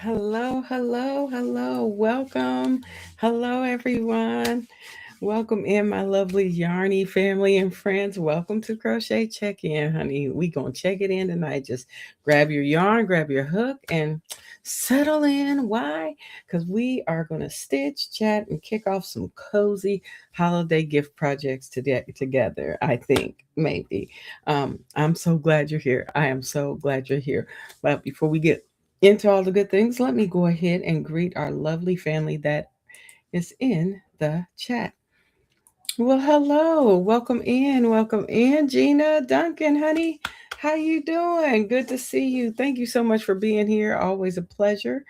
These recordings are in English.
Hello, hello, hello. Welcome. Hello, everyone. Welcome in, my lovely Yarny family and friends. Welcome to Crochet Check-In, honey. We gonna check it in tonight. Just grab your yarn, grab your hook, and settle in. Why? Because we are gonna stitch, chat, and kick off some cozy holiday gift projects together. I think maybe. I'm so glad you're here. I am so glad you're here. But before we get into all the good things, let me go ahead and greet our lovely family that is in the chat. Well, hello. Welcome in, Gina, Duncan, honey. How you doing? Good to see you. Thank you so much for being here. Always a pleasure.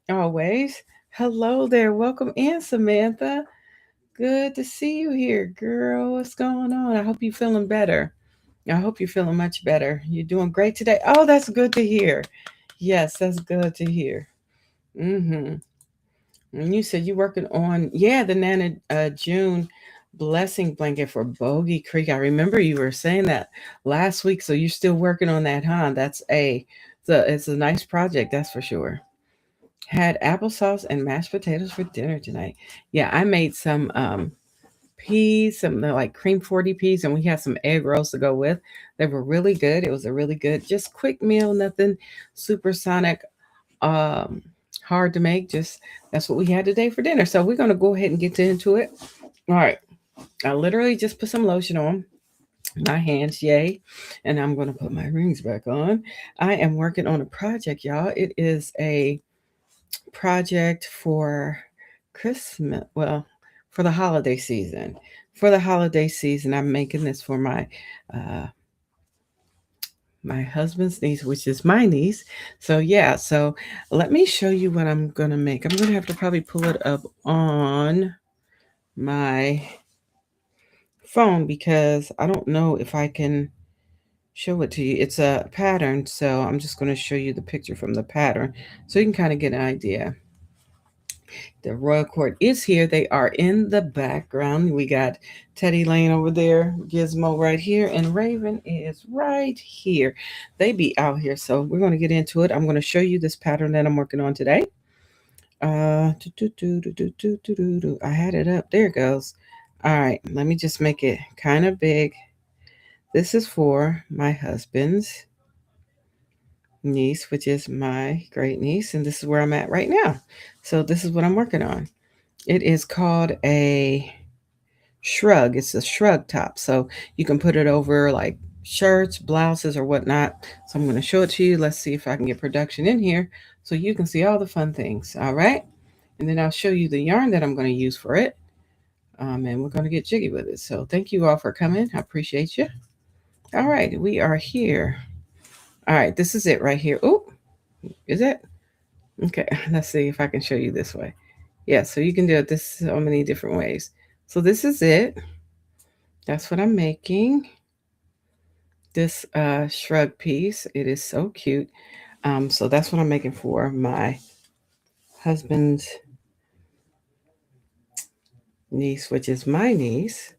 Always. Hello there. Welcome in, Samantha. Good to see you here, girl. What's going on? I hope you're feeling better. I hope you're feeling much better. You're doing great today. Oh, that's good to hear. Yes, that's good to hear. Mm-hmm. And you said you're working on, yeah, the Nana June blessing blanket for Bogey Creek. I remember you were saying that last week. So you're still working on that, huh? It's a nice project, that's for sure. Had applesauce and mashed potatoes for dinner tonight. Yeah, I made some peas, some like cream 40 peas, and we had some egg rolls to go with. They were really good. It was a really good, just quick meal, nothing supersonic um hard to make. Just that's what we had today for dinner. So we're gonna go ahead and get into it. All right. I literally just put some lotion on my hands, yay. And I'm gonna put my rings back on. I am working on a project, y'all. It is a project for Christmas. Well, for the holiday season. For the holiday season, I'm making this for uh my husband's niece, which is my niece. So yeah, so let me show you what I'm gonna make. I'm gonna have to probably pull it up on my phone because I don't know if I can show it to you. It's a pattern, so I'm just gonna show you the picture from the pattern so you can kind of get an idea. The royal court is here. They are in the background. We got Teddy Lane over there, Gizmo right here, and Raven is right here. They be out here. So we're going to get into it. I'm going to show you this pattern that I'm working on today. I had it up. There it goes. All right, let me just make it kind of big. This is for my husband's niece, which is my great niece, and this is where I'm at right now. So this is what I'm working on. It is called a shrug. It's a shrug top. So you can put it over like shirts, blouses, or whatnot. So I'm going to show it to you. Let's see if I can get production in here so you can see all the fun things. All right. And then I'll show you the yarn that I'm going to use for it. And we're going to get jiggy with it. So thank you all for coming. I appreciate you. All right. We are here. All right. This is it right here. Oh, is it? Okay. Let's see if I can show you this way. Yeah, so you can do it this so many different ways. So this is it. That's what I'm making. This shrug piece. It is so cute. So that's what I'm making for my husband's niece, which is my niece,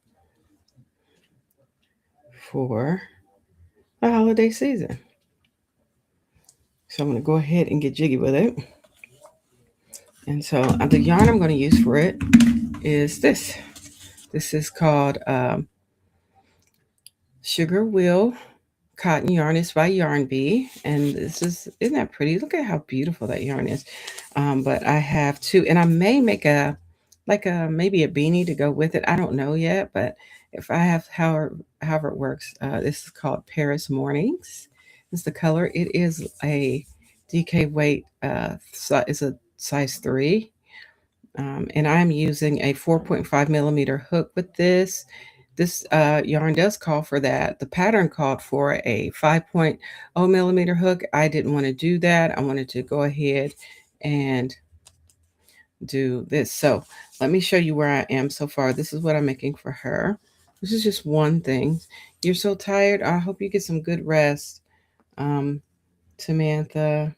for the holiday season. So I'm gonna go ahead and get jiggy with it. And so the yarn I'm going to use for it is this. This is called Sugar Wheel Cotton Yarn. Is by Yarn Bee, and this isn't that pretty? Look at how beautiful that yarn is. But I have two, and I may make a like a maybe a beanie to go with it. I don't know yet, but if I have however it works, this is called Paris Mornings. Is the color. It is a DK weight. It's a size 3. And I'm using a 4.5 millimeter hook with this. This yarn does call for that. The pattern called for a 5.0 millimeter hook. I didn't want to do that. I wanted to go ahead and do this. So let me show you where I am so far. This is what I'm making for her. This is just one thing. You're so tired. I hope you get some good rest. Samantha,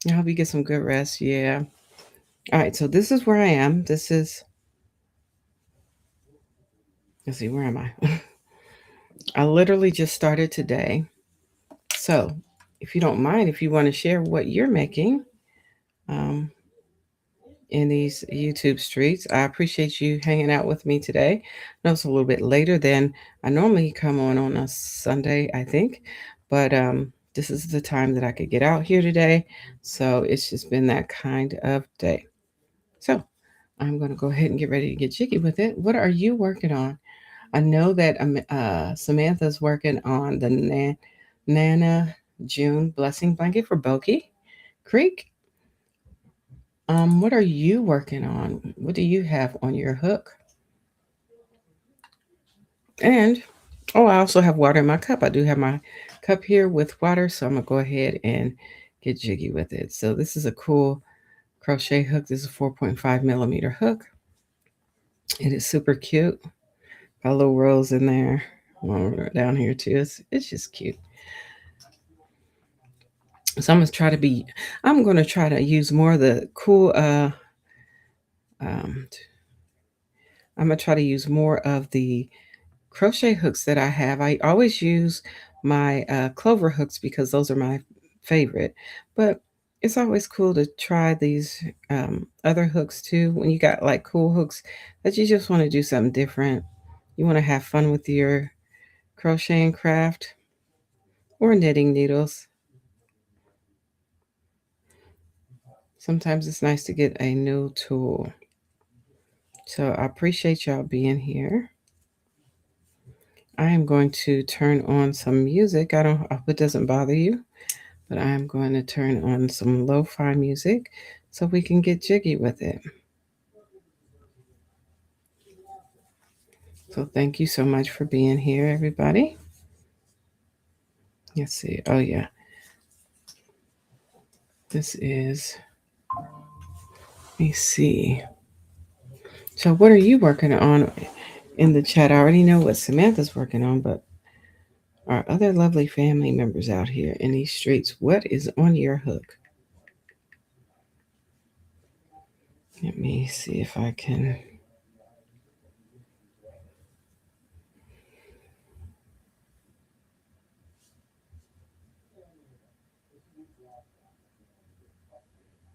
I hope you get some good rest. Yeah. All right. So this is where I am. Let's see, where am I? I literally just started today. So if you don't mind, if you want to share what you're making, um, in these YouTube streets. I appreciate you hanging out with me today. I know it's a little bit later than I normally come on a Sunday, I think, but this is the time that I could get out here today. So it's just been that kind of day. So I'm going to go ahead and get ready to get jiggy with it. What are you working on? I know that Samantha's working on the Nana June blessing blanket for Boki Creek. What are you working on? What do you have on your hook? And oh, I also have water in my cup. I do have my cup here with water, so I'm gonna go ahead and get jiggy with it. So this is a cool crochet hook. This is a 4.5 millimeter hook. It is super cute. Got a little rose in there. One down here too. It's just cute. So I'm gonna try to use more of the cool um I'm gonna try to use more of the crochet hooks that I have. I always use my clover hooks because those are my favorite. But it's always cool to try these other hooks too. When you got like cool hooks that you just want to do something different, you want to have fun with your crocheting craft or knitting needles. Sometimes it's nice to get a new tool. So I appreciate y'all being here. I am going to turn on some music. I hope it doesn't bother you. But I'm going to turn on some lo-fi music so we can get jiggy with it. So thank you so much for being here, everybody. Let's see. Oh yeah, this is. Let me see. So what are you working on in the chat? I already know what Samantha's working on, but our other lovely family members out here in these streets, what is on your hook? Let me see if I can.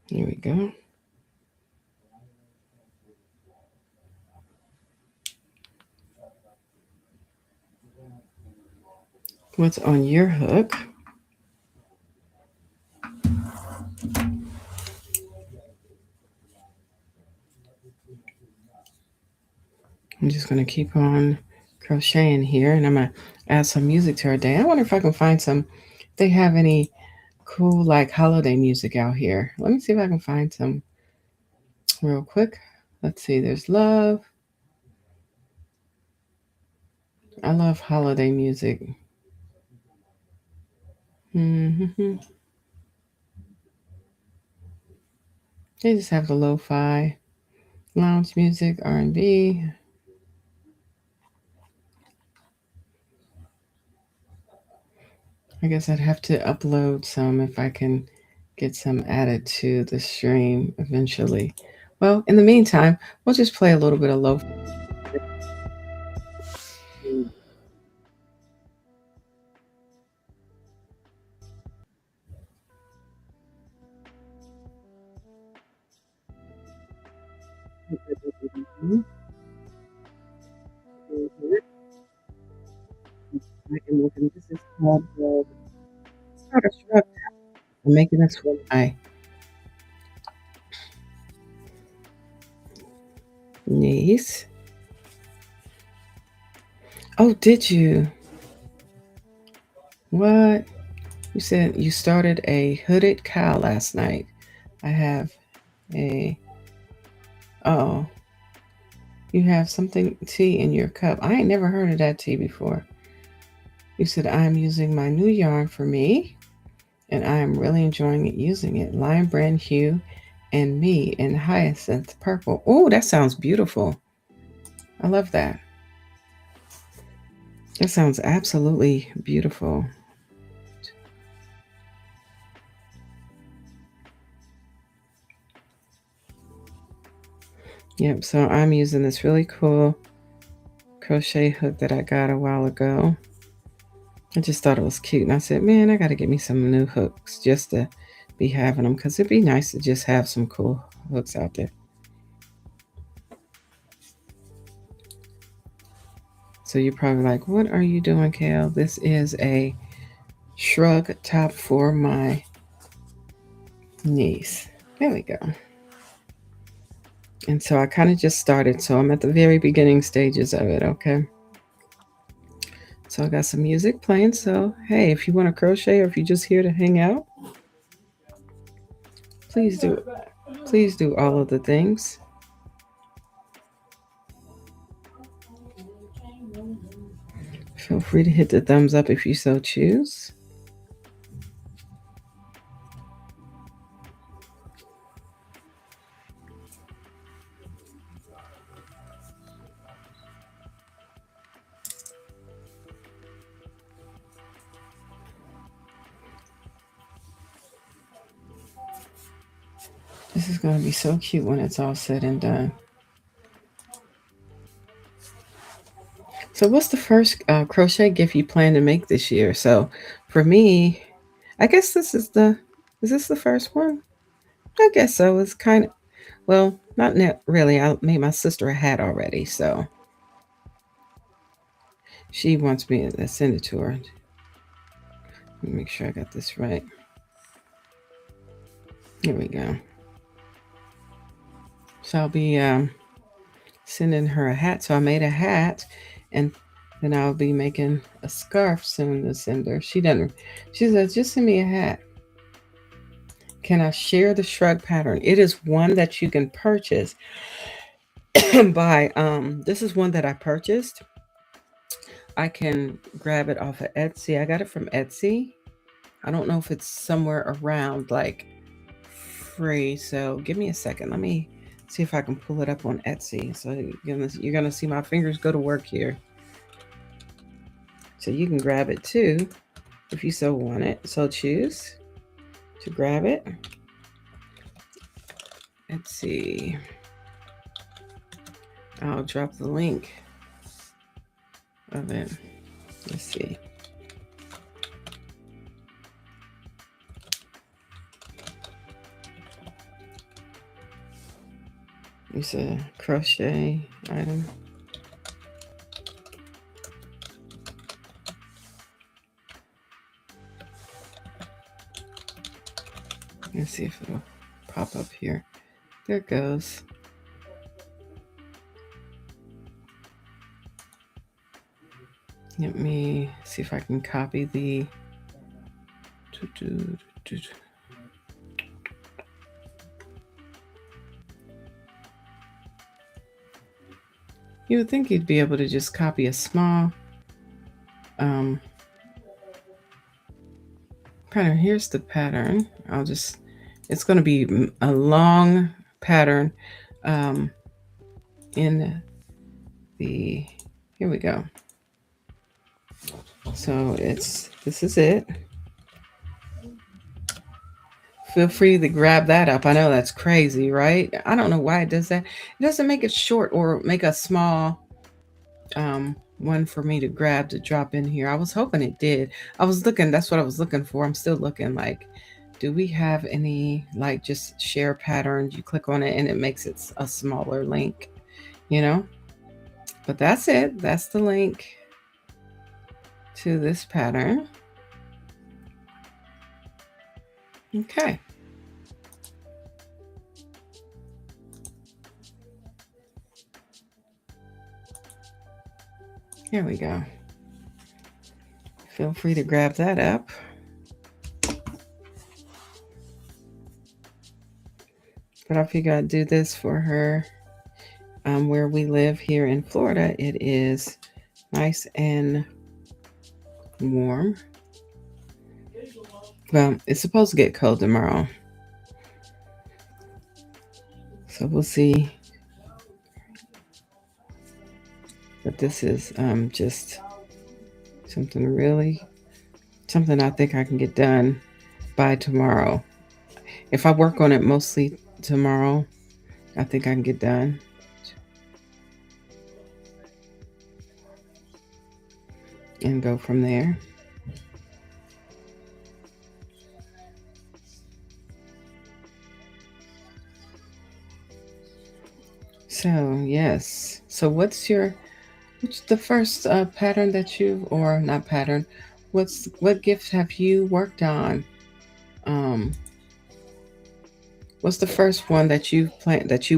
Here we go. What's on your hook? I'm just going to keep on crocheting here and I'm going to add some music to our day. I wonder if I can find some, if they have any cool like holiday music out here. Let me see if I can find some real quick. Let's see, there's love. I love holiday music. Mm-hmm. They just have the lo-fi, lounge music, R&B. I guess I'd have to upload some if I can get some added to the stream eventually. Well, in the meantime, we'll just play a little bit of lo-fi. This is called it's not a shrug. I'm making this for my niece. Oh, did you? What? You said you started a hooded cow last night. I have a. Oh, you have something tea in your cup. I ain't never heard of that tea before. You said I'm using my new yarn for me, and I am really enjoying it using it. Lime brand hue and me in hyacinth purple. Oh, that sounds beautiful. I love that. That sounds absolutely beautiful. Yep, so I'm using this really cool crochet hook that I got a while ago. I just thought it was cute, and I said, man, I got to get me some new hooks just to be having them because it'd be nice to just have some cool hooks out there. So you're probably like, what are you doing, Kale? This is a shrug top for my niece. There we go. And so I kind of just started. So I'm at the very beginning stages of it, okay? So I got some music playing. So, hey, if you want to crochet or if you're just here to hang out, please do. Please do all of the things. Feel free to hit the thumbs up if you so choose. This is going to be so cute when it's all said and done. So what's the first crochet gift you plan to make this year? So for me, I guess is this the first one? I guess so. It's kind of, well, not really. I made my sister a hat already. So she wants me to send it to her. Let me make sure I got this right. Here we go. So I'll be sending her a hat. So I made a hat, and then I'll be making a scarf soon to send her. She doesn't. She says, just send me a hat. Can I share the shrug pattern? It is one that you can purchase by. This is one that I purchased. I can grab it off of Etsy. I got it from Etsy. I don't know if it's somewhere around like free. So give me a second. Let me see if I can pull it up on Etsy. So you're gonna see my fingers go to work here. So you can grab it too if you so want it. So choose to grab it. Let's see. I'll drop the link of it. Let's see. It's a crochet item. Let's see if it'll pop up here. There it goes. Let me see if I can copy the. You would think you'd be able to just copy a small pattern. Here's the pattern. It's going to be a long pattern in here we go. So this is it. Feel free to grab that up. I know that's crazy, right? I don't know why it does that. It doesn't make it short or make a small one for me to grab to drop in here. I was hoping it did. I was looking, that's what I was looking for. I'm still looking like, do we have any like just share patterns? You click on it and it makes it a smaller link, you know? But that's it. That's the link to this pattern. Okay. Here we go. Feel free to grab that up. But I figure I'd do this for her. Where we live here in Florida, it is nice and warm. Well, it's supposed to get cold tomorrow. So we'll see. But this is just something I think I can get done by tomorrow. If I work on it mostly tomorrow, I think I can get done. And go from there. So yes. So what's the first pattern that you've, or not pattern? What gift have you worked on? Um, what's the first one that you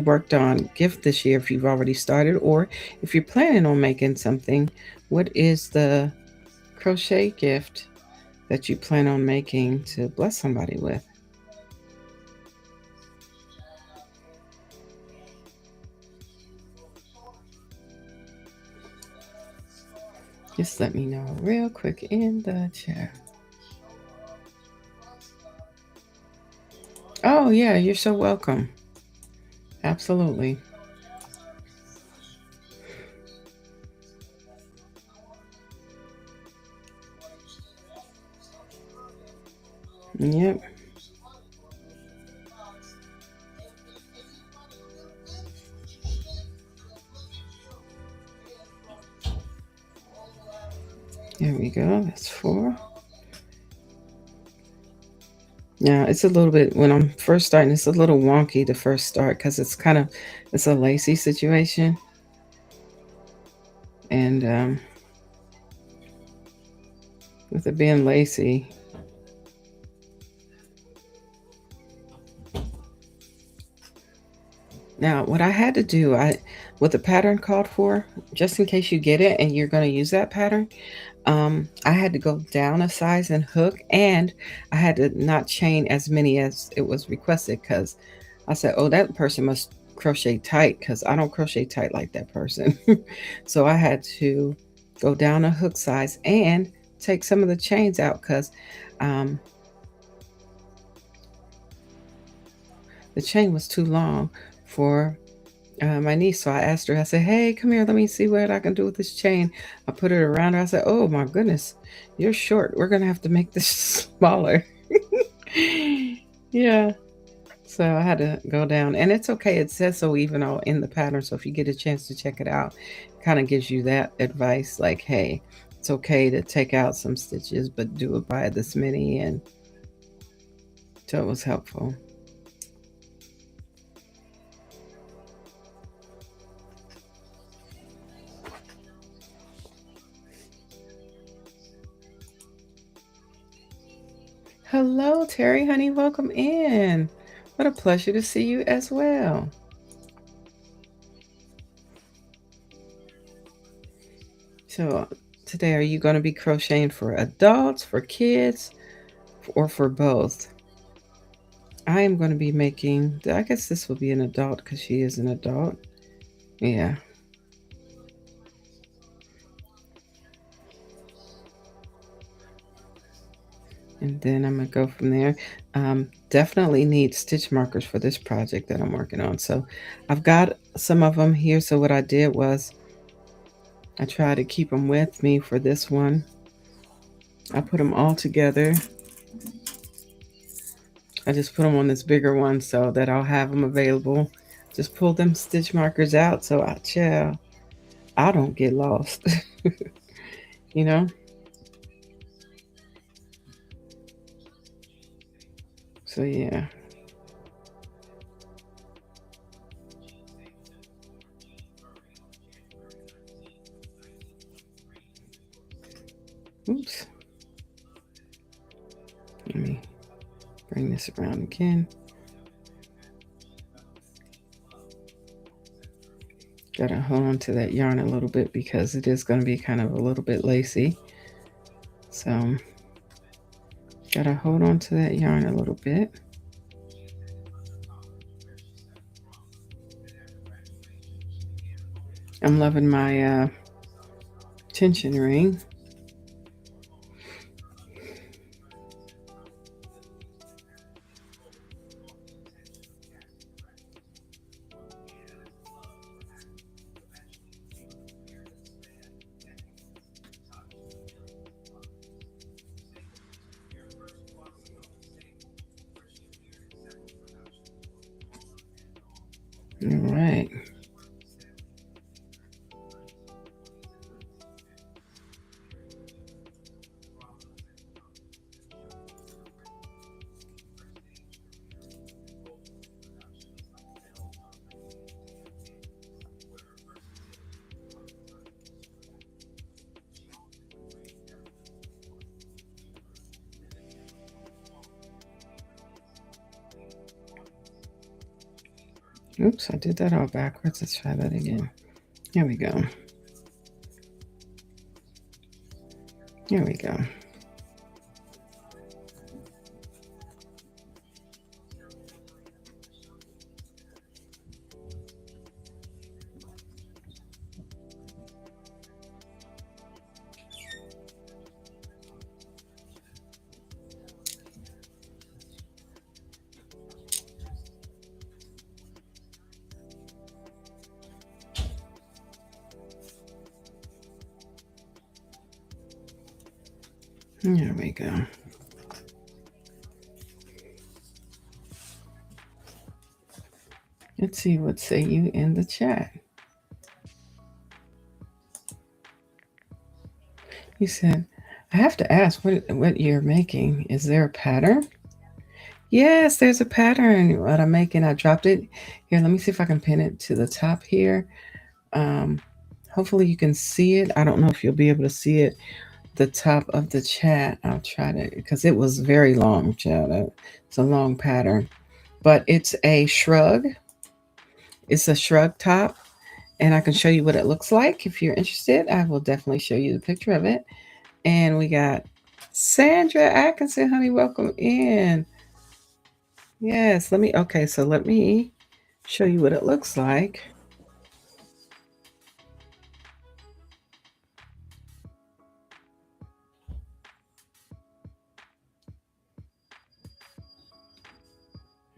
worked on gift this year? If you've already started, or if you're planning on making something, what is the crochet gift that you plan on making to bless somebody with? Just let me know real quick in the chat. Oh, yeah, you're so welcome. Absolutely. Yep. There we go. That's four. Yeah, it's a little bit, when I'm first starting, it's a little wonky to first start because it's a lacy situation. And with it being lacy, now what I had to do, what the pattern called for, just in case you get it and you're going to use that pattern, I had to go down a size and hook, and I had to not chain as many as it was requested because I said, oh, that person must crochet tight because I don't crochet tight like that person. So I had to go down a hook size and take some of the chains out because um, the chain was too long for my niece. So I asked her, I said, hey, come here, let me see what I can do with this chain. I put it around her. I said, oh my goodness, you're short. We're going to have to make this smaller. Yeah. So I had to go down. And it's okay. It says so even all in the pattern. So if you get a chance to check it out, it kind of gives you that advice like, hey, it's okay to take out some stitches, but do it by this many. And so it was helpful. Hello, Terry, honey. Welcome in. What a pleasure to see you as well. So, today, are you going to be crocheting for adults, for kids, or for both? I am going to be making, I guess this will be an adult because she is an adult. Yeah. And then I'm going to go from there. Definitely need stitch markers for this project that I'm working on. So, I've got some of them here. So, what I did was I tried to keep them with me for this one. I put them all together. I just put them on this bigger one so that I'll have them available. Just pull them stitch markers out so I don't get lost. you know? So yeah. Oops. Let me bring this around again. Gotta hold on to that yarn a little bit because it is going to be kind of a little bit lacy. So gotta hold on to that yarn a little bit. I'm loving my tension ring. All right. Oops, I did that all backwards. Let's try that again. Here we go. Here we go. There we go. Let's see what say you in the chat. You said, I have to ask what you're making. Is there a pattern? Yes, there's a pattern. What I'm making, I dropped it. Here, let me see if I can pin it to the top here. Um, Hopefully you can see it. I don't know if you'll be able to see it, the top of the chat. I'll try to, because it was very long, chat. It's a long pattern. But it's a shrug. It's a shrug top. And I can show you what it looks like. If you're interested, I will definitely show you the picture of it. And we got Sandra Atkinson, honey, welcome in. Yes, let me show you what it looks like.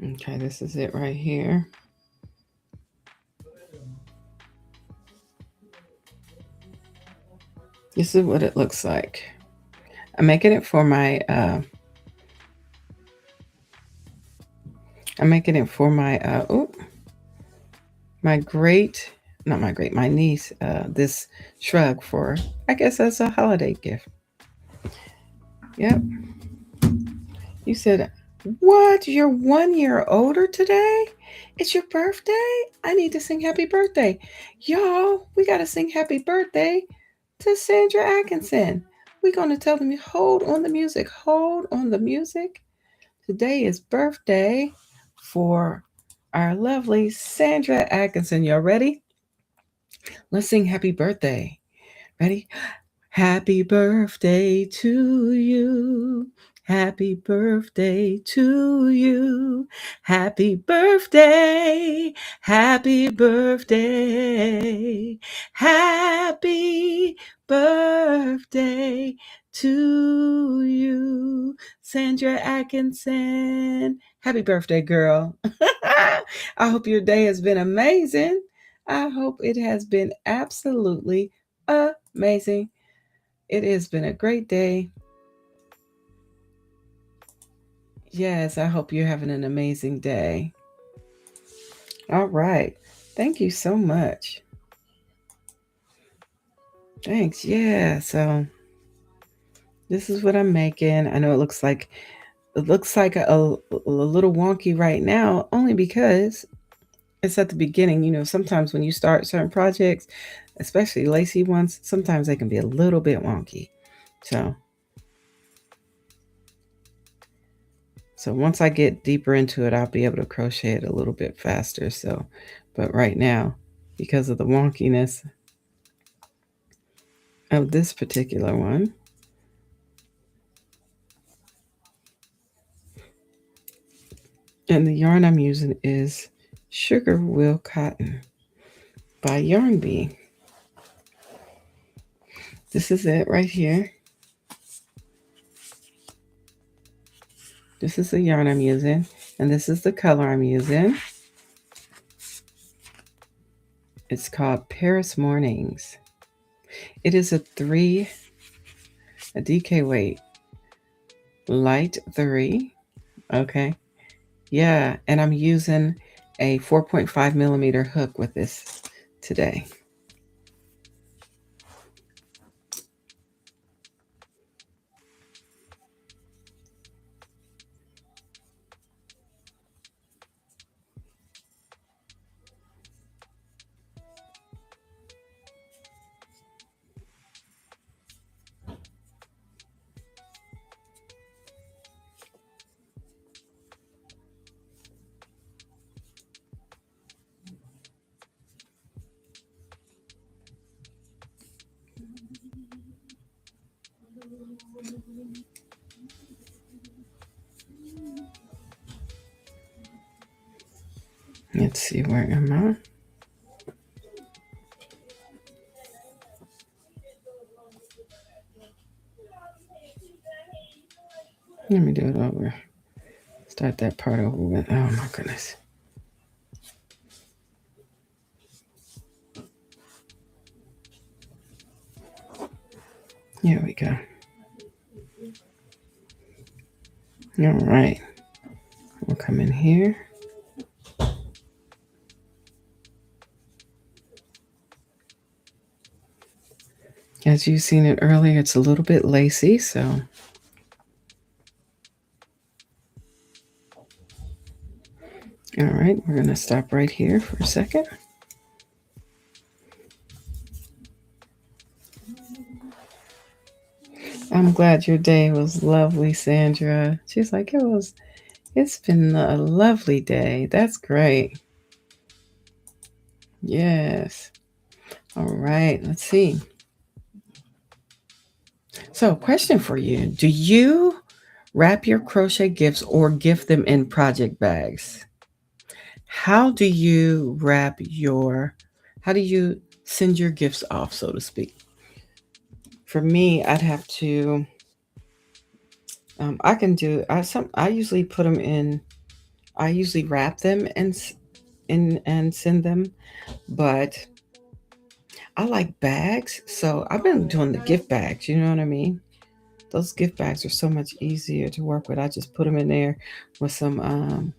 Okay, this is it right here. This is what it looks like. I'm making it for my my great, not my great, my niece, this shrug for, I guess, as a holiday gift. Yep. You said, what? You're 1 year older today? It's your birthday? I need to sing happy birthday. Y'all, we got to sing happy birthday to Sandra Atkinson. We're going to tell them, hold on the music, hold on the music. Today is birthday for our lovely Sandra Atkinson. Y'all ready? Let's sing happy birthday. Ready? Happy birthday to you. Happy birthday to you. Happy birthday. Happy birthday. Happy birthday to you. Sandra Atkinson. Happy birthday, girl. I hope your day has been amazing. I hope it has been absolutely amazing. It has been a great day. Yes, I hope you're having an amazing day. All right. Thank you so much. Thanks. Yeah. So this is what I'm making. I know it looks like a little wonky right now, only because it's at the beginning. You know, sometimes when you start certain projects, especially lacy ones, sometimes they can be a little bit wonky. So once I get deeper into it, I'll be able to crochet it a little bit faster. So, but right now, because of the wonkiness of this particular one, and the yarn I'm using is Sugar Will Cotton by Yarny. This is it right here. This is the yarn I'm using, and this is the color I'm using. It's called Paris Mornings. It is a DK weight, light 3. Okay. Yeah, and I'm using a 4.5 millimeter hook with this today. Let's see, where am I? Let me do it over. Start that part over with. Oh my goodness. Here we go. All right. We'll come in here. As you've seen it earlier, it's a little bit lacy, so all right, we're going to stop right here for a second. I'm glad your day was lovely, Sandra. She's like, it's been a lovely day. That's great. Yes. All right, let's see. So, question for you. Do you wrap your crochet gifts or gift them in project bags? How do you how do you send your gifts off, so to speak? For me, I'd have to, I usually put them in, I usually wrap them and send them, but I like bags. So I've been doing the gift bags, you know what I mean? Those gift bags are so much easier to work with. I just put them in there with some,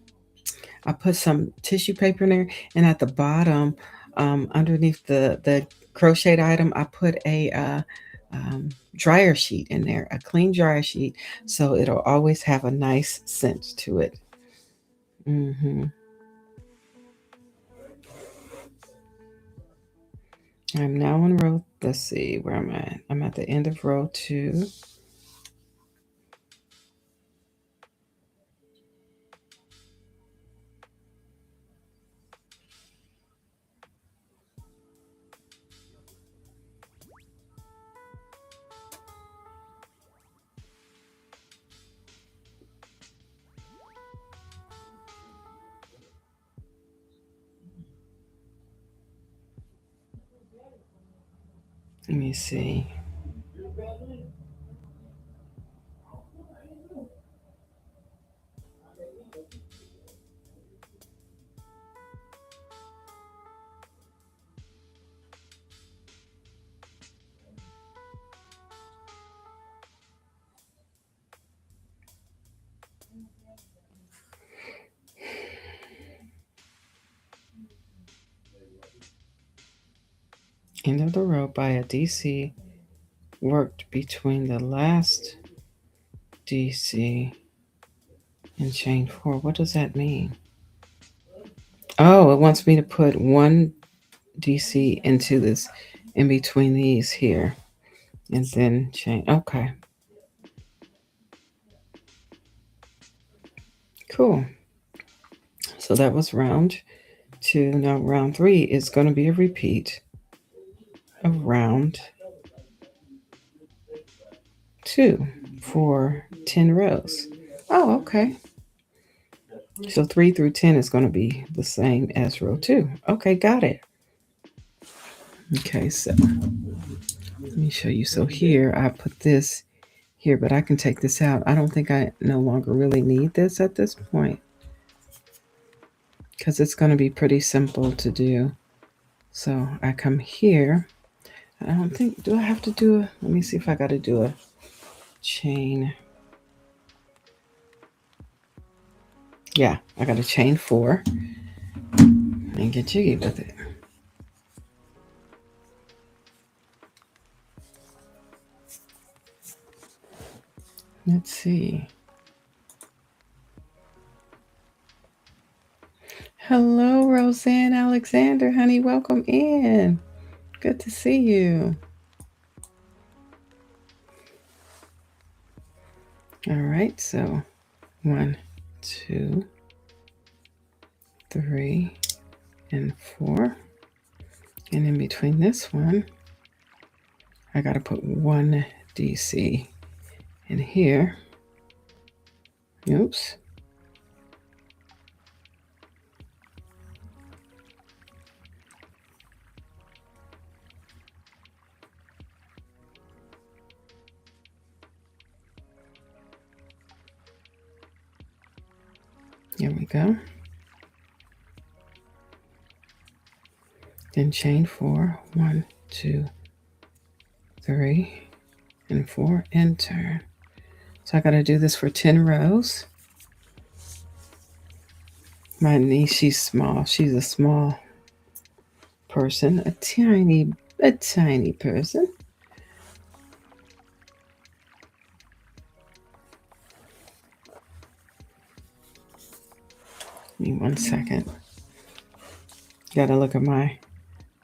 I put some tissue paper in there, and at the bottom, underneath the crocheted item, I put a dryer sheet in there, a clean dryer sheet, so it'll always have a nice scent to it. hmm I'm now on row. Let's see where I'm at. I'm at the end of row 2. Let me see. End of the row by a DC worked between the last DC and chain 4. What does that mean? Oh, it wants me to put one DC into this, in between these here, and then chain. Okay, cool. So that was round 2. Now round 3 is going to be a repeat of round 2 for 10 rows. Oh, okay. So 3 through 10 is going to be the same as row 2. Okay, got it. Okay, so let me show you. So here I put this here, but I can take this out. I don't think I no longer really need this at this point, because it's going to be pretty simple to do. So I come here. I don't think, do I have to do a, let me see if I got to do a chain. Yeah, I got a chain 4 and get jiggy with it. Let's see. Hello, Roseanne Alexander, honey. Welcome in. Good to see you. All right, so 1, 2, 3, and 4. And in between this one, I got to put 1 DC in here. Oops. Here we go. Then chain 4, 1, 2, 3, and 4, and turn. So I got to do this for 10 rows. My niece, she's small. She's a small person, a tiny person. Give me 1 second. Got to look at my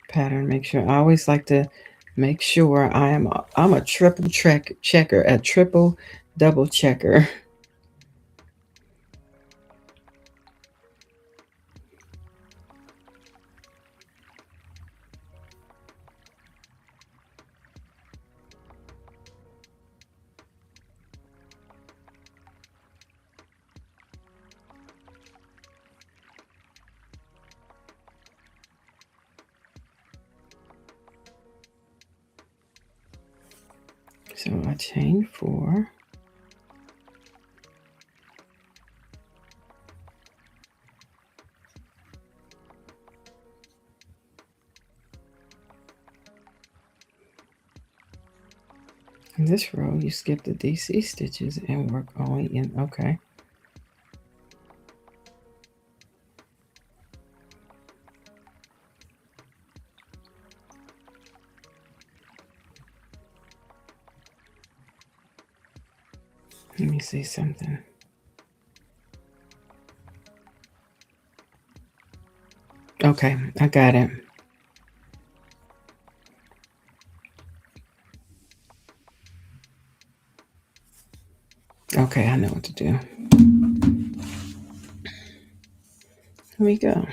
pattern, make sure. I always like to make sure I'm a triple checker, a triple double checker. So I chain 4. In this row, you skip the DC stitches and work only in, okay. Let me see something. Okay, I got it. Okay, I know what to do. Here we go.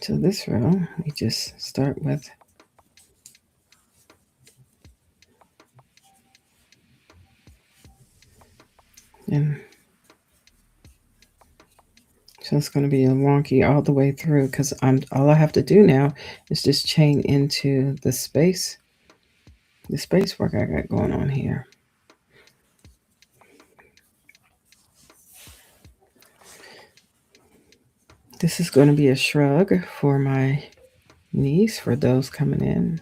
So this row, we just start with and so it's going to be a wonky all the way through because all I have to do now is just chain into the space work I got going on here. This is going to be a shrug for my niece, for those coming in.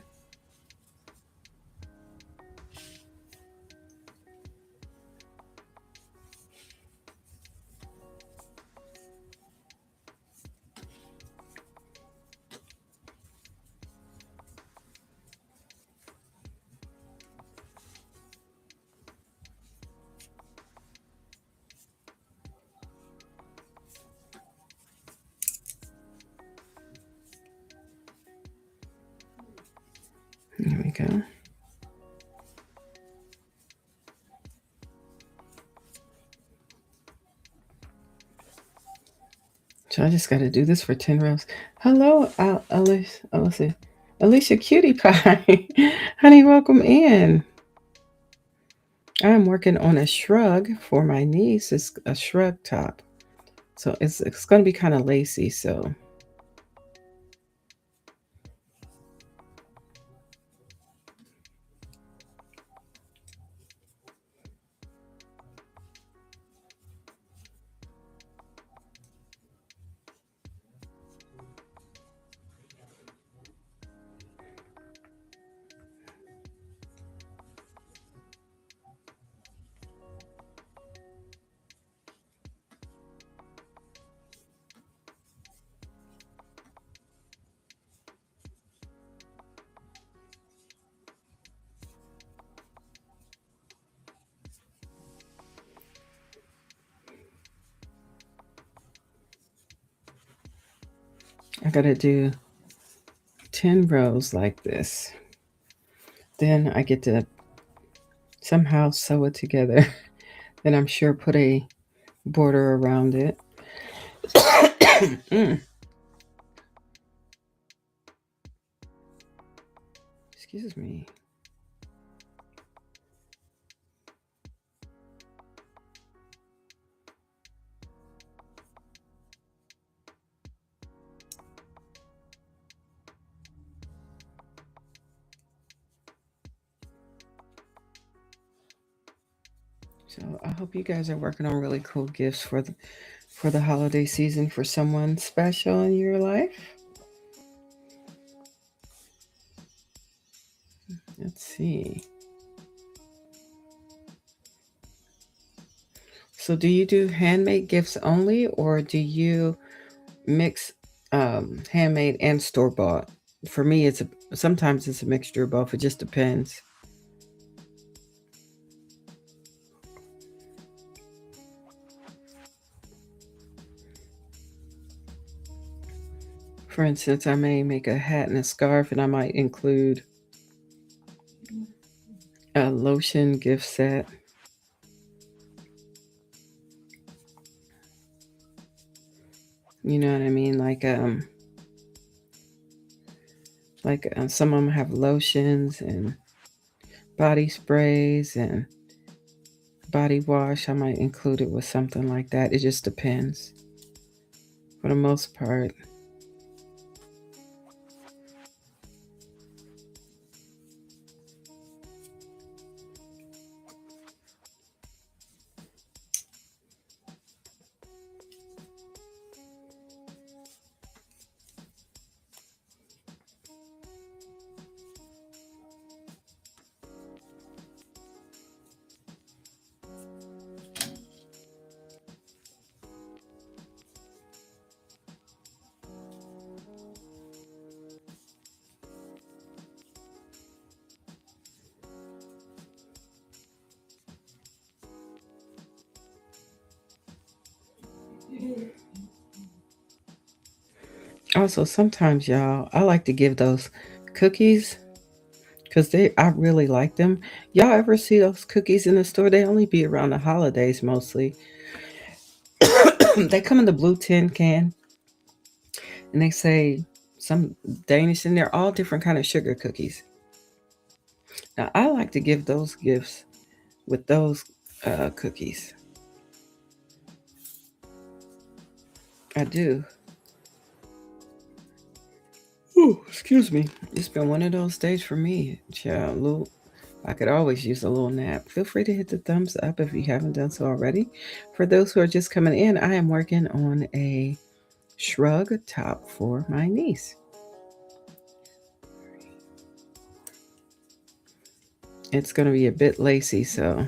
Here we go. So I just got to do this for 10 rows. Hello, Alicia Cutie Pie. Honey, welcome in. I'm working on a shrug for my niece. It's a shrug top. So it's going to be kind of lacy, so. I got to do 10 rows like this. Then I get to somehow sew it together. Then I'm sure put a border around it. Excuse me. So I hope you guys are working on really cool gifts for the holiday season for someone special in your life. Let's see. So do you do handmade gifts only, or do you mix handmade and store bought? For me, sometimes it's a mixture of both. It just depends. For instance, I may make a hat and a scarf, and I might include a lotion gift set. You know what I mean? Like some of them have lotions and body sprays and body wash. I might include it with something like that. It just depends. For the most part. Also, sometimes y'all, I like to give those cookies because I really like them. Y'all ever see those cookies in the store? They only be around the holidays mostly. They come in the blue tin can, and they say some Danish, and they're all different kind of sugar cookies. Now, I like to give those gifts with those cookies. I do. Ooh, excuse me. It's been one of those days for me, child. I could always use a little nap. Feel free to hit the thumbs up if you haven't done so already. For those who are just coming in, I am working on a shrug top for my niece. It's going to be a bit lacy, so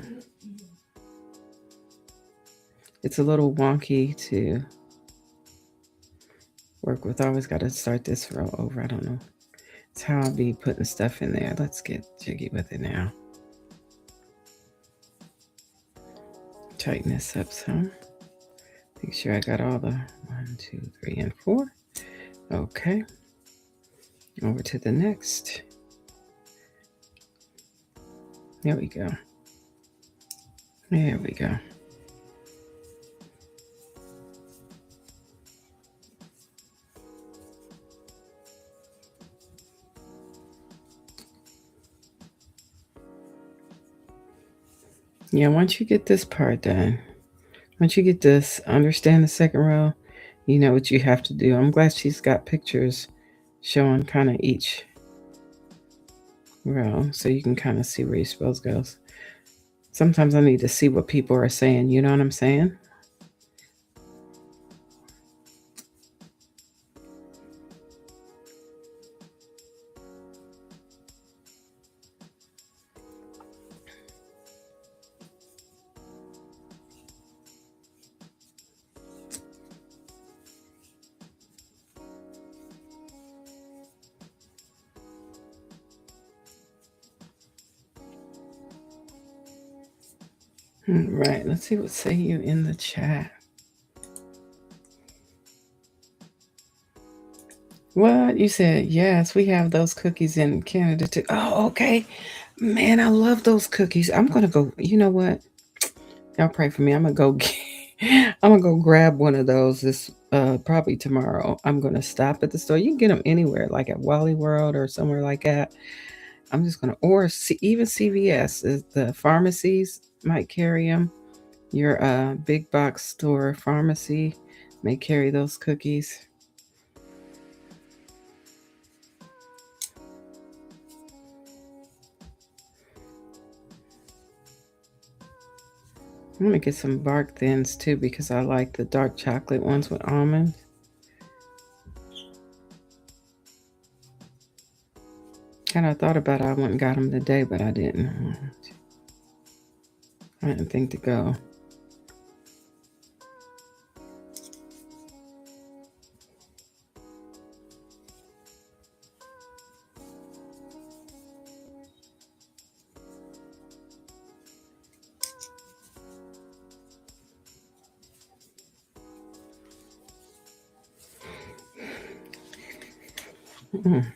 it's a little wonky to work with. I always got to start this row over. I don't know. It's how I'll be putting stuff in there. Let's get jiggy with it now. Tighten this up some. Make sure I got all the 1, 2, 3, and 4. Okay. Over to the next. There we go. There we go. Yeah, once you get this part done, once you get this, understand the second row, you know what you have to do. I'm glad she's got pictures showing kind of each row so you can kind of see where your spells goes. Sometimes I need to see what people are saying, you know what I'm saying? Right, let's see what say you in the chat. What? You said, yes, we have those cookies in Canada too. Oh, okay. Man, I love those cookies. I'm gonna go, you know what? Y'all pray for me. I'm gonna go grab one of those this probably tomorrow. I'm gonna stop at the store. You can get them anywhere, like at Wally World or somewhere like that. I'm just gonna, even CVS, the pharmacies might carry them. Your big box store pharmacy may carry those cookies. I'm gonna get some bark thins too because I like the dark chocolate ones with almonds. Kind of thought about it. I went and got them today, but I didn't. I didn't think to go. Mm.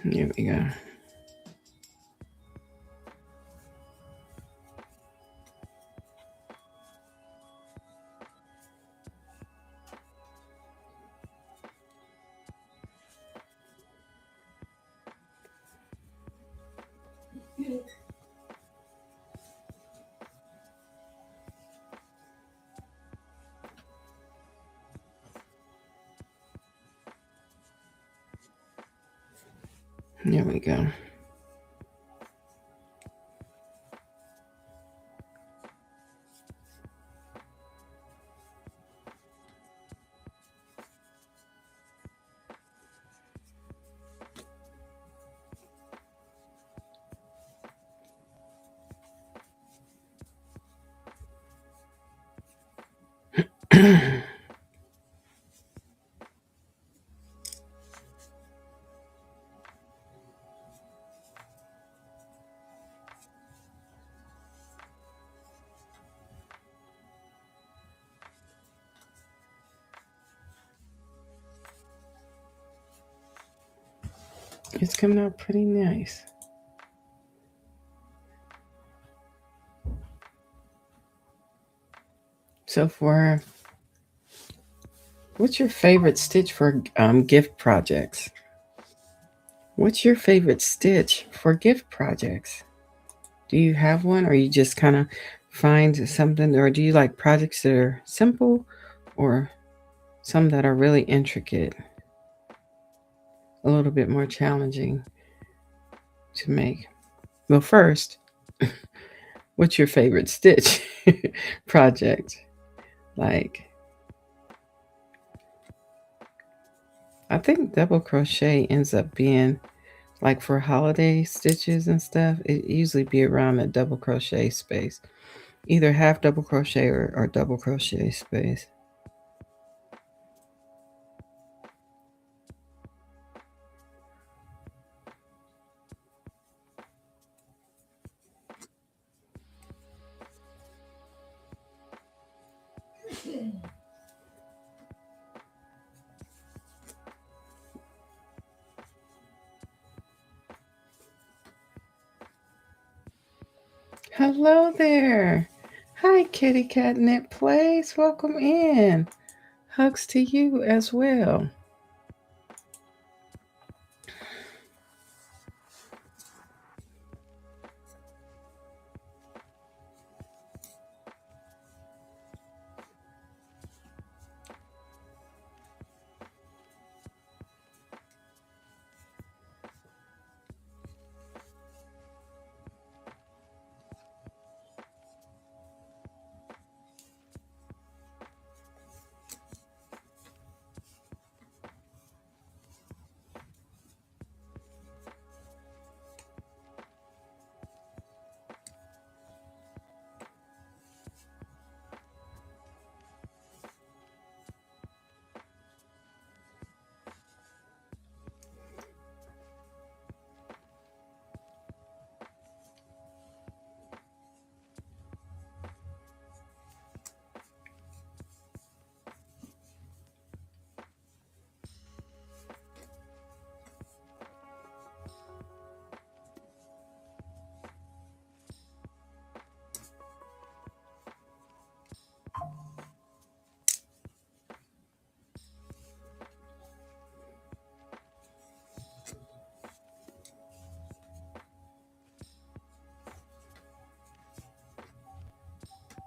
Here we go. Here we go. It's coming out pretty nice. So what's your favorite stitch for gift projects? What's your favorite stitch for gift projects? Do you have one, or you just kind of find something, or do you like projects that are simple, or some that are really intricate, a little bit more challenging to make? Well, first, what's your favorite stitch project? Like, I think double crochet ends up being like for holiday stitches and stuff, it usually be around the double crochet space. Either half double crochet or double crochet space. Hello there. Hi, Kitty Cat Knit Plays. Welcome in. Hugs to you as well.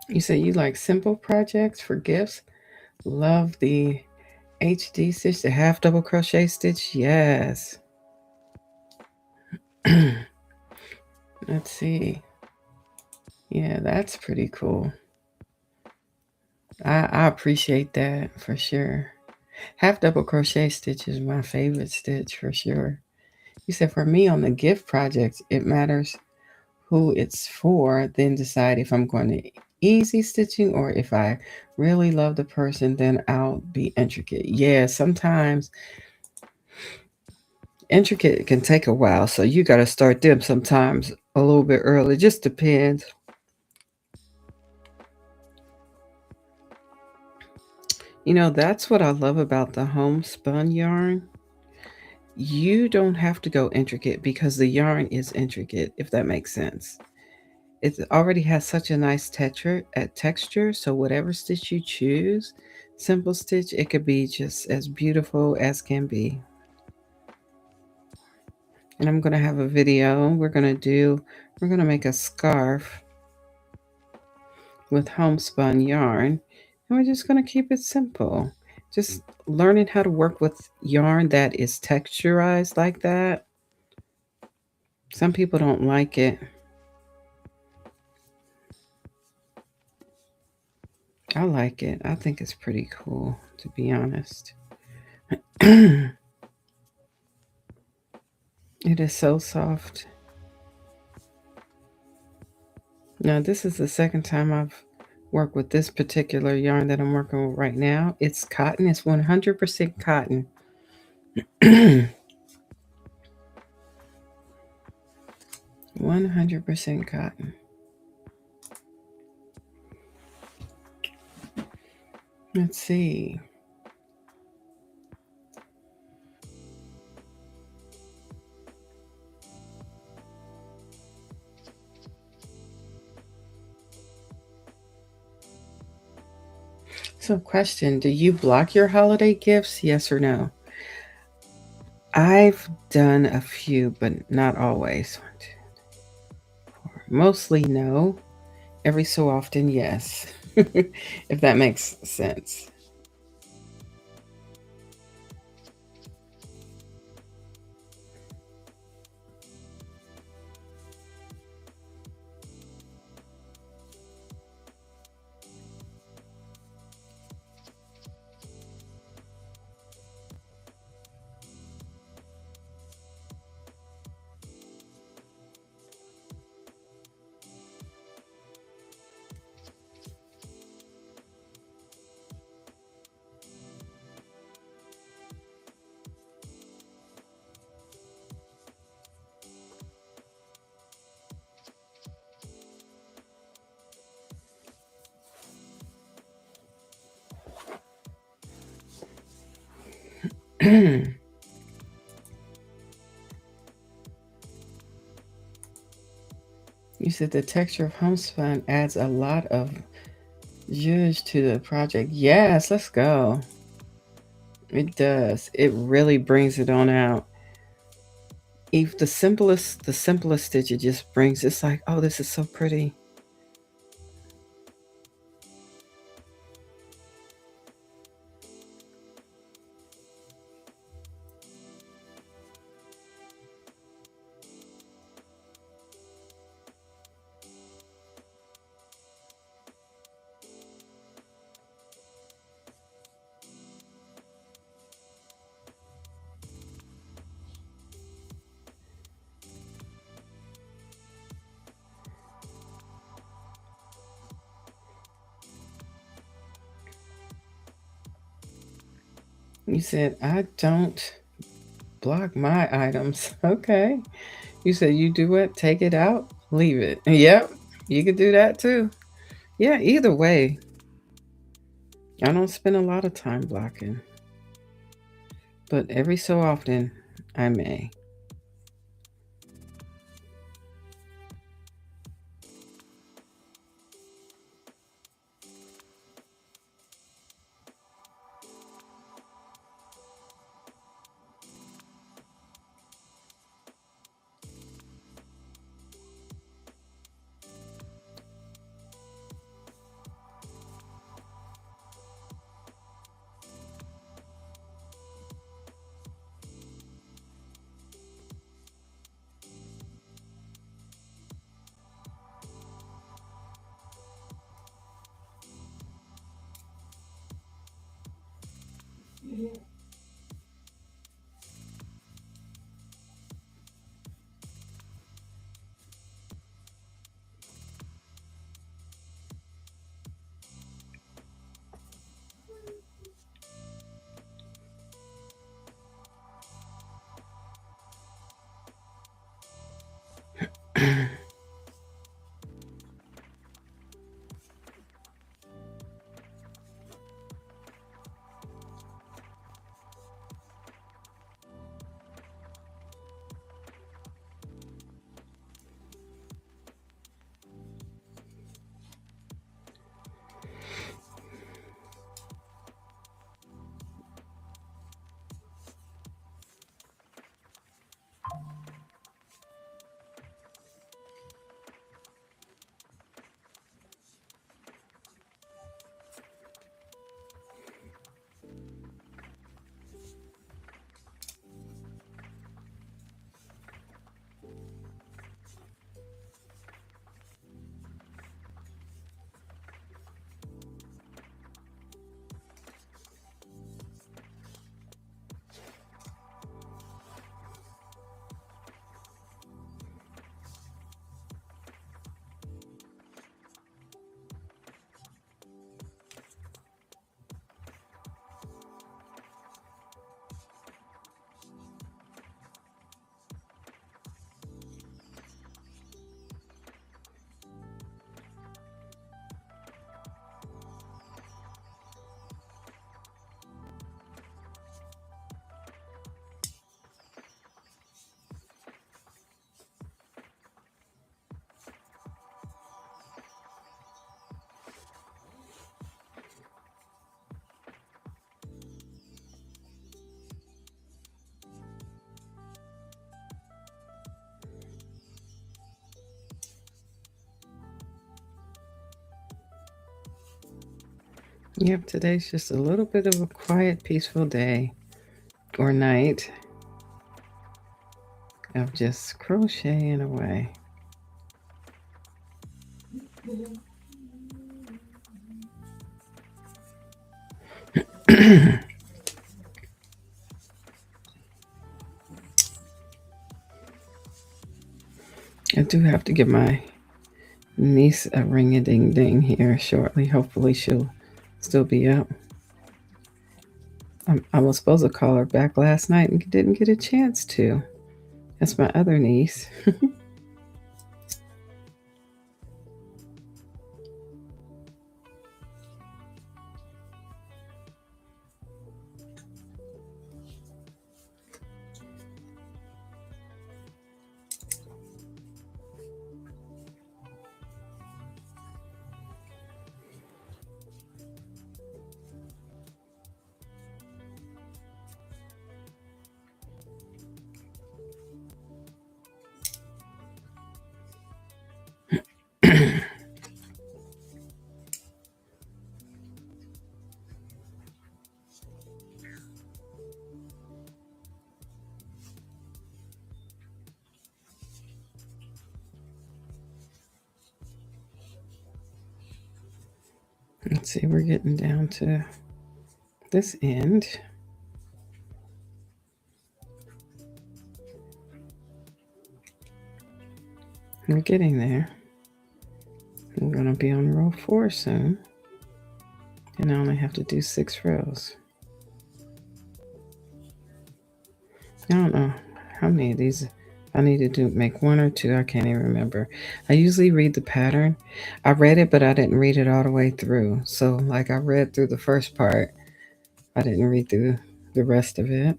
You say you like simple projects for gifts. Love the HD stitch, the half double crochet stitch. Yes. Let's see. Yeah, that's pretty cool. I appreciate that for sure. Half double crochet stitch is my favorite stitch for sure. You said for me on the gift projects, it matters who it's for, then decide if I'm going to easy stitching or if I really love the person, then I'll be intricate. Yeah, sometimes intricate can take a while, so you got to start them sometimes a little bit early. Just depends. That's what I love about the homespun yarn. You don't have to go intricate because the yarn is intricate, if that makes sense. It already has such a nice texture, so whatever stitch you choose, simple stitch, it could be just as beautiful as can be. And I'm going to have a video. We're going to make a scarf with homespun yarn. And we're just going to keep it simple. Just learning how to work with yarn that is texturized like that. Some people don't like it. I like it. I think it's pretty cool, to be honest. It is so soft. Now, this is the second time I've worked with this particular yarn that I'm working with right now. It's cotton. It's 100% cotton. 100% cotton. Let's see. So, question, do you block your holiday gifts? Yes or no? I've done a few, but not always. Mostly no. Every so often, yes. If that makes sense. You said the texture of homespun adds a lot of zhuzh to the project. Yes, let's go. It does. It really brings it on out. If the simplest stitch, it just brings. It's like, oh, this is so pretty. You said I don't block my items. Okay. You said you do what? Take it out, leave it. Yep. You could do that too. Yeah. Either way, I don't spend a lot of time blocking, but every so often, I may. Yep, today's just a little bit of a quiet, peaceful day or night of just crocheting away. I do have to give my niece a ring-a-ding-ding here shortly. Hopefully she'll still be up. I was supposed to call her back last night and didn't get a chance to. That's my other niece. Let's see, we're getting down to this end. We're getting there. We're going to be on row 4 soon. And I only have to do 6 rows. I don't know how many of these I need to do, make 1 or 2. I can't even remember. I usually read the pattern. I read it, but I didn't read it all the way through. So like I read through the first part. I didn't read through the rest of it.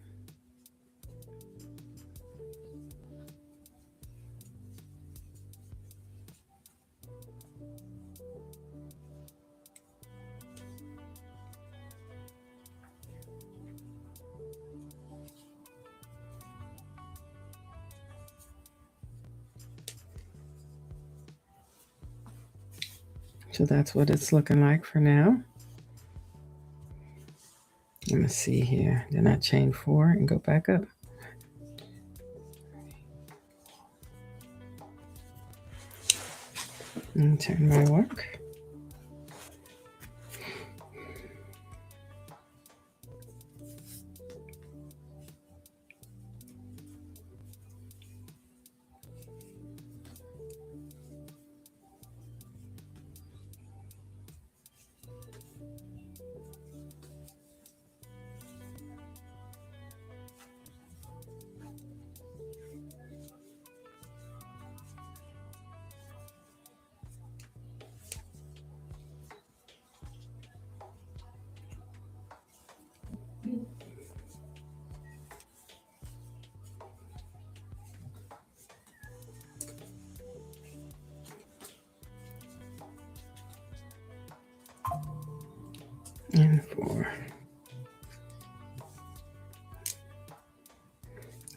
So that's what it's looking like for now. Let me see here. Then I chain 4 and go back up. And turn my work.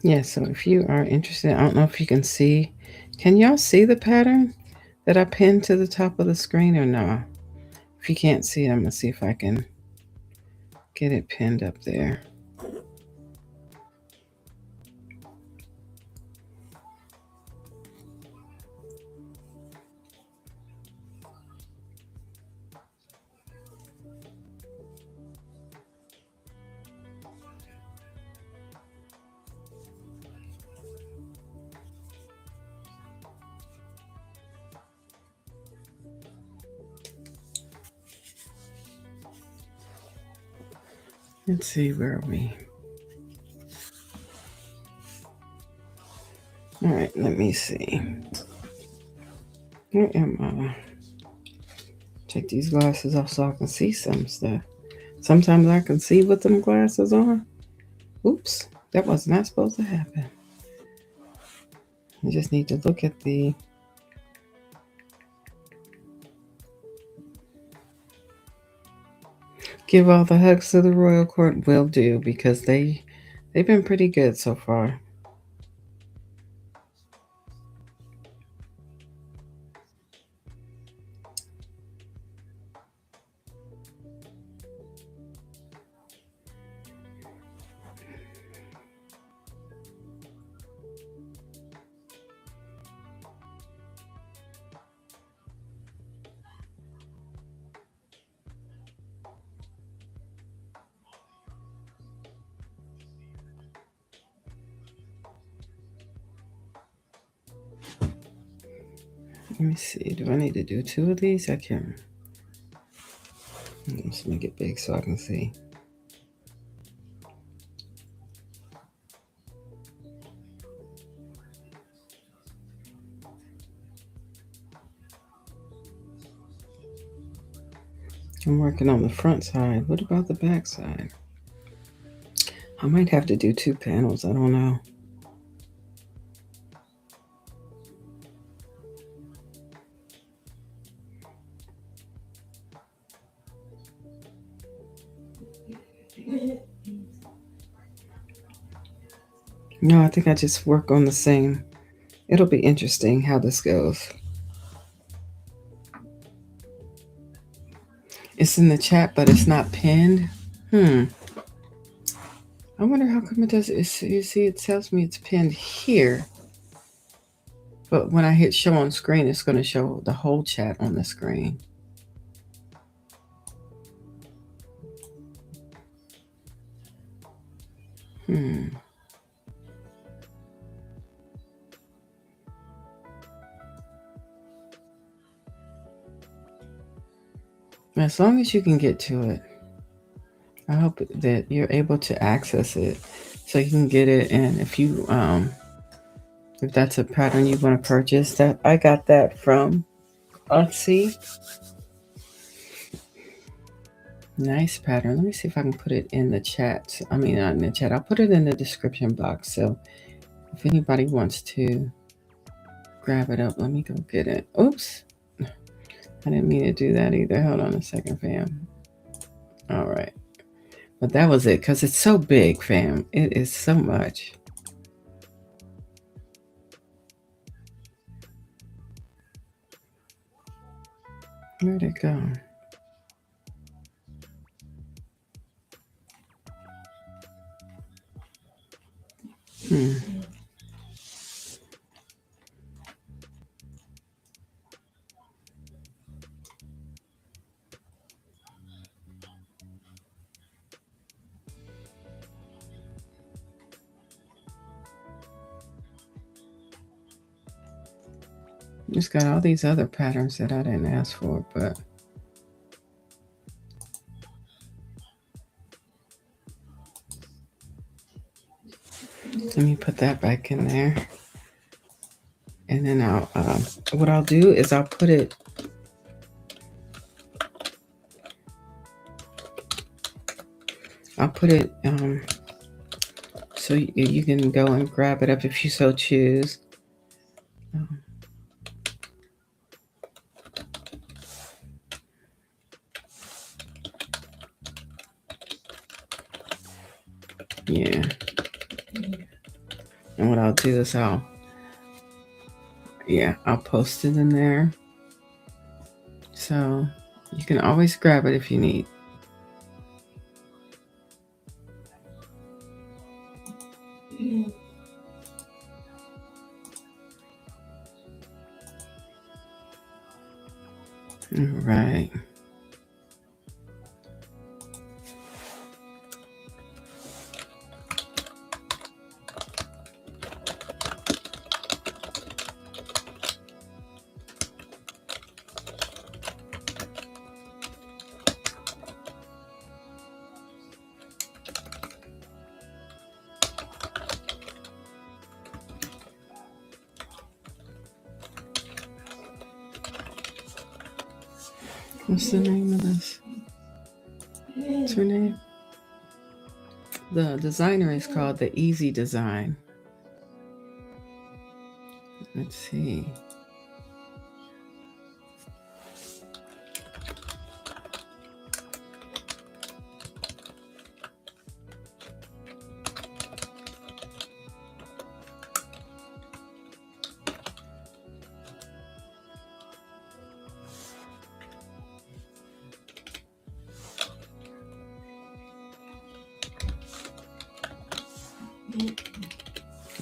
Yeah, so if you are interested, I don't know if you can see. Can y'all see the pattern that I pinned to the top of the screen or no? If you can't see it, I'm going to see if I can get it pinned up there. Let's see, where are we? All right, let me see. Where am I? Take these glasses off so I can see some stuff. Sometimes I can see with them glasses on. Oops, that was not supposed to happen. I just need to look at the. Give all the hugs to the royal court. Will do, because they've been pretty good so far. Let me see. Do I need to do two of these? I can't. Let's make it big so I can see. I'm working on the front side. What about the back side? I might have to do two panels. I don't know. No, I think I just work on the same. It'll be interesting how this goes. It's in the chat, but it's not pinned. I wonder how come it does. You see, it tells me it's pinned here. But when I hit show on screen, it's going to show the whole chat on the screen. As long as you can get to it, I hope that you're able to access it so you can get it. And if that's a pattern you want to purchase, that I got that from Etsy. Nice pattern. Let me see if I can put it in the chat. I mean, not in the chat. I'll put it in the description box. So if anybody wants to grab it up, let me go get it. Oops. I didn't mean to do that either. Hold on a second, fam. All right. But that was it, because it's so big, fam. It is so much. Where'd it go? It's got all these other patterns that I didn't ask for, but let me put that back in there. And then what I'll do is I'll put it, so you can go and grab it up if you so choose. Yeah. I'll do is I'll post it in there. So you can always grab it if you need. All right. What's the name of this? What's her name? The designer is called TheEasyDesign. Let's see.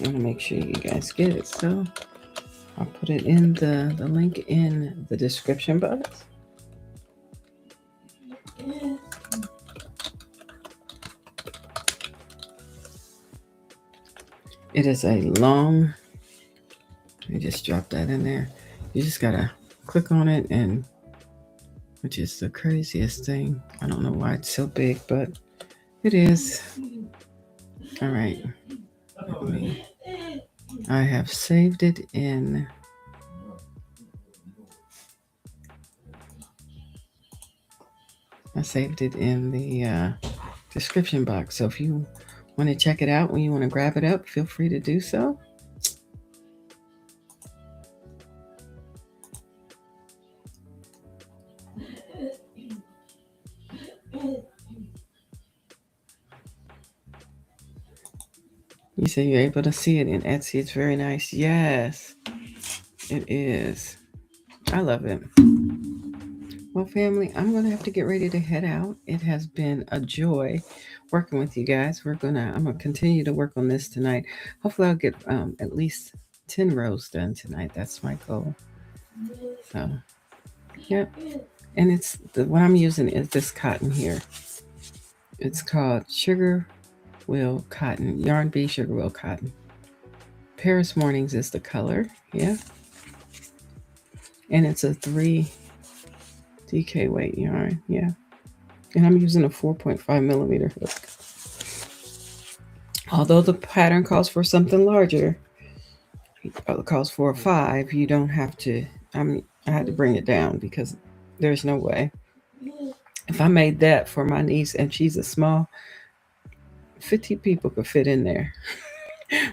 I want to make sure you guys get it, so I'll put it in the link in the description box. It is a long, I just dropped that in there. You just gotta click on it, and which is the craziest thing. I don't know why it's so big, but it is. All right. I have saved it in the description box. So if you want to check it out, when you want to grab it up, feel free to do so. You say you're able to see it in Etsy. It's very nice. Yes, it is. I love it. Well, family, I'm going to have to get ready to head out. It has been a joy working with you guys. I'm gonna continue to work on this tonight. Hopefully I'll get at least 10 rows done tonight. That's my goal. So, yep. And what I'm using is this cotton here. It's called Sugar Will Cotton, Yarn Bee Sugar Will Cotton. Paris Mornings is the color, yeah. And it's a 3 DK weight yarn, yeah. And I'm using a 4.5 millimeter hook. Although the pattern calls for something larger, it calls for a 5, you don't have to. I had to bring it down because there's no way. If I made that for my niece and she's a small, 50 people could fit in there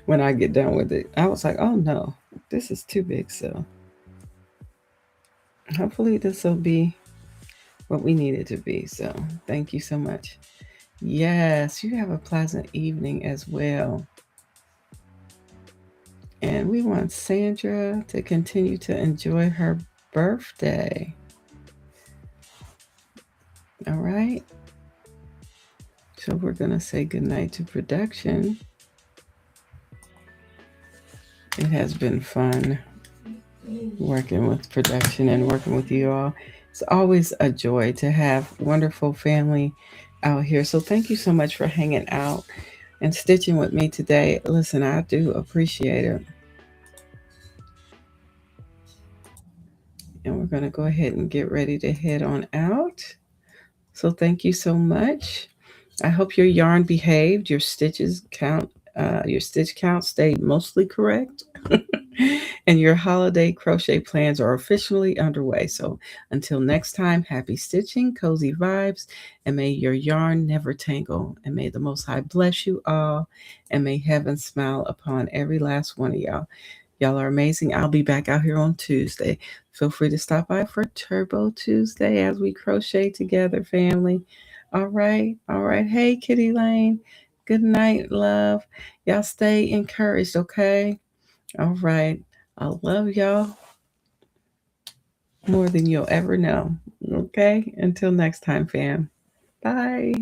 when I get done with it. I was like, oh no, this is too big. So hopefully this will be what we need it to be. So thank you so much. Yes, you have a pleasant evening as well. And we want Sandra to continue to enjoy her birthday. All right. So we're going to say goodnight to production. It has been fun working with production and working with you all. It's always a joy to have wonderful family out here. So thank you so much for hanging out and stitching with me today. Listen, I do appreciate it. And we're going to go ahead and get ready to head on out. So thank you so much. I hope your yarn behaved, your stitch count stayed mostly correct. And your holiday crochet plans are officially underway. So until next time, happy stitching, cozy vibes, and may your yarn never tangle. And may the Most High bless you all, and may heaven smile upon every last one of y'all. Y'all are amazing. I'll be back out here on Tuesday. Feel free to stop by for Turbo Tuesday as we crochet together, family. All right. All right. Hey, Kitty Lane. Good night, love. Y'all stay encouraged, okay? All right. I love y'all more than you'll ever know. Okay? Until next time, fam. Bye.